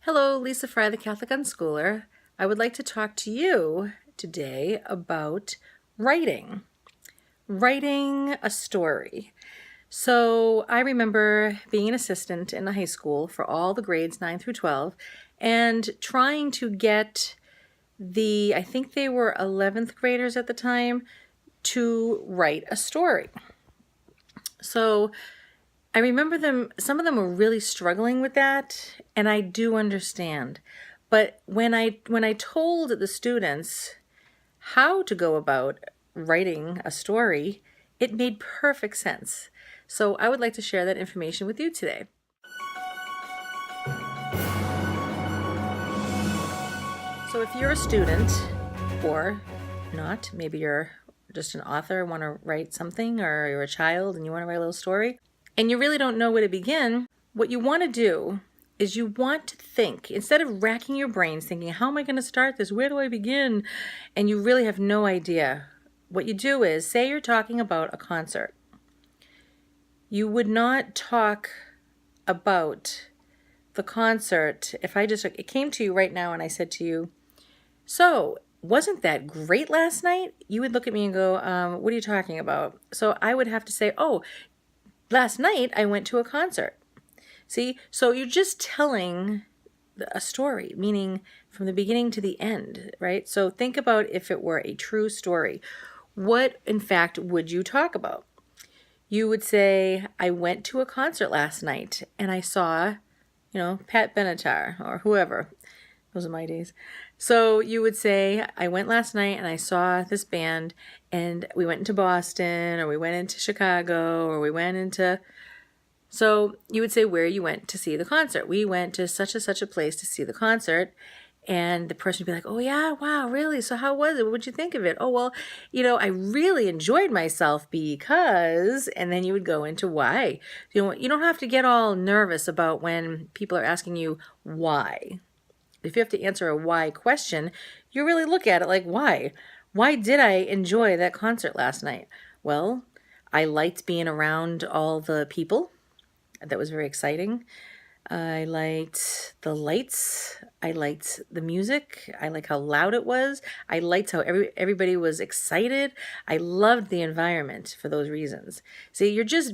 Hello, Lisa Fry, the Catholic Unschooler. I would like to talk to you today about writing a story. So I remember being an assistant in the high school for all the grades 9 through 12 and trying to get I think they were 11th graders at the time, to write a story. So I remember some of them were really struggling with that, and I do understand. But when I told the students how to go about writing a story, it made perfect sense. So I would like to share that information with you today. So if you're a student, or not, maybe you're just an author, want to write something, or you're a child and you want to write a little story, and you really don't know where to begin, what you want to do is you want to think, instead of racking your brains thinking, how am I going to start this? Where do I begin? And you really have no idea. What you do is, say you're talking about a concert. You would not talk about the concert if it came to you right now and I said to you, so wasn't that great last night? You would look at me and go, what are you talking about? So I would have to say, oh, last night I went to a concert. See, so you're just telling a story, meaning from the beginning to the end, right? So think about if it were a true story. What, in fact, would you talk about? You would say, I went to a concert last night and I saw, Pat Benatar or whoever. Those are my days. So you would say, I went last night and I saw this band and we went into Boston or we went into Chicago or we went into... So you would say where you went to see the concert. We went to such and such a place to see the concert. And the person would be like, oh yeah, wow, really? So how was it? What would you think of it? Oh, well, I really enjoyed myself because, and then you would go into why. You don't have to get all nervous about when people are asking you why. If you have to answer a why question, you really look at it like, why? Why did I enjoy that concert last night? Well, I liked being around all the people. That was very exciting. I liked the lights. I liked the music. I liked how loud it was. I liked how everybody was excited. I loved the environment for those reasons. See, you're just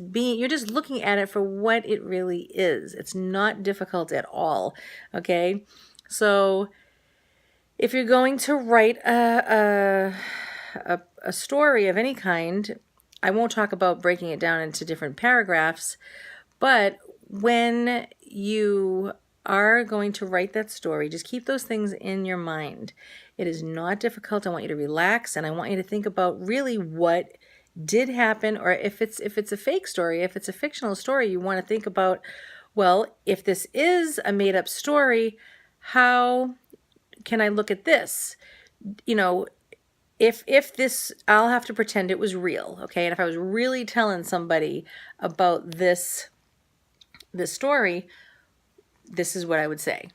looking at it for what it really is. It's not difficult at all. Okay? So if you're going to write a story of any kind, I won't talk about breaking it down into different paragraphs, but when you are going to write that story, just keep those things in your mind. It is not difficult. I want you to relax, and I want you to think about really what did happen, or if it's a fake story, if it's a fictional story, you want to think about, well, if this is a made-up story, how can I look at this? If this, I'll have to pretend it was real, okay? And if I was really telling somebody about this story, this is what I would say,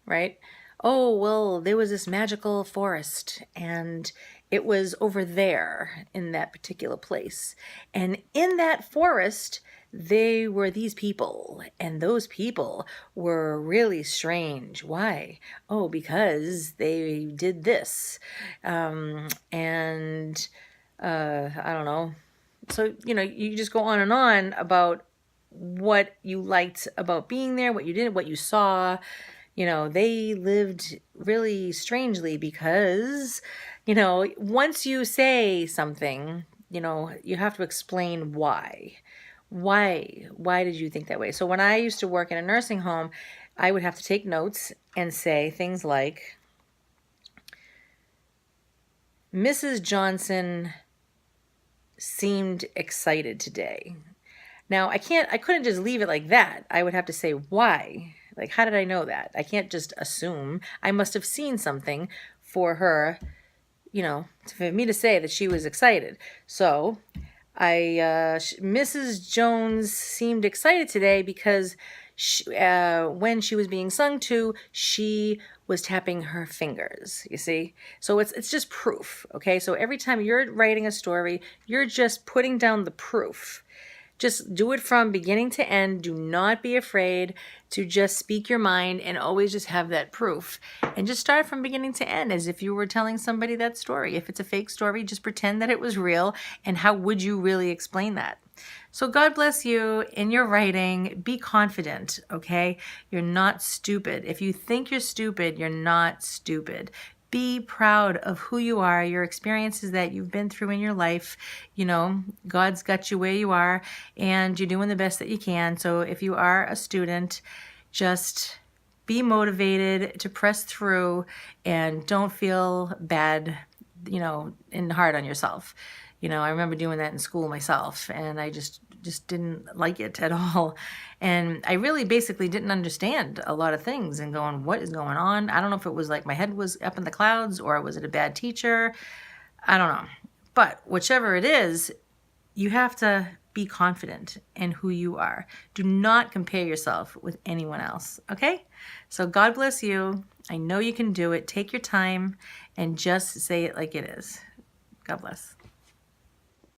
right? Oh, well, there was this magical forest and it was over there in that particular place. And in that forest, they were these people, and those people were really strange. Why? Oh, because they did this. I don't know. So, you just go on and on about what you liked about being there, what you did, what you saw. They lived really strangely because, once you say something, you have to explain why. Why did you think that way? So when I used to work in a nursing home, I would have to take notes and say things like, Mrs. Johnson seemed excited today. Now, I couldn't just leave it like that. I would have to say why. Like, how did I know that? I can't just assume. I must have seen something for her, for me to say that she was excited. So Mrs. Jones seemed excited today because when she was being sung to, she was tapping her fingers, you see? So it's just proof, okay? So every time you're writing a story, you're just putting down the proof. Just do it from beginning to end. Do not be afraid to just speak your mind and always just have that proof. And just start from beginning to end as if you were telling somebody that story. If it's a fake story, just pretend that it was real. And how would you really explain that? So God bless you in your writing. Be confident, okay? You're not stupid. If you think you're stupid, you're not stupid. Be proud of who you are, your experiences that you've been through in your life. You know, God's got you where you are, and you're doing the best that you can. So if you are a student, just be motivated to press through and don't feel bad, you know, and hard on yourself. You know, I remember doing that in school myself, and I just didn't like it at all. And I really basically didn't understand a lot of things and going, what is going on? I don't know if it was like my head was up in the clouds or was it a bad teacher? I don't know. But whichever it is, you have to be confident in who you are. Do not compare yourself with anyone else, okay? So God bless you. I know you can do it. Take your time and just say it like it is. God bless.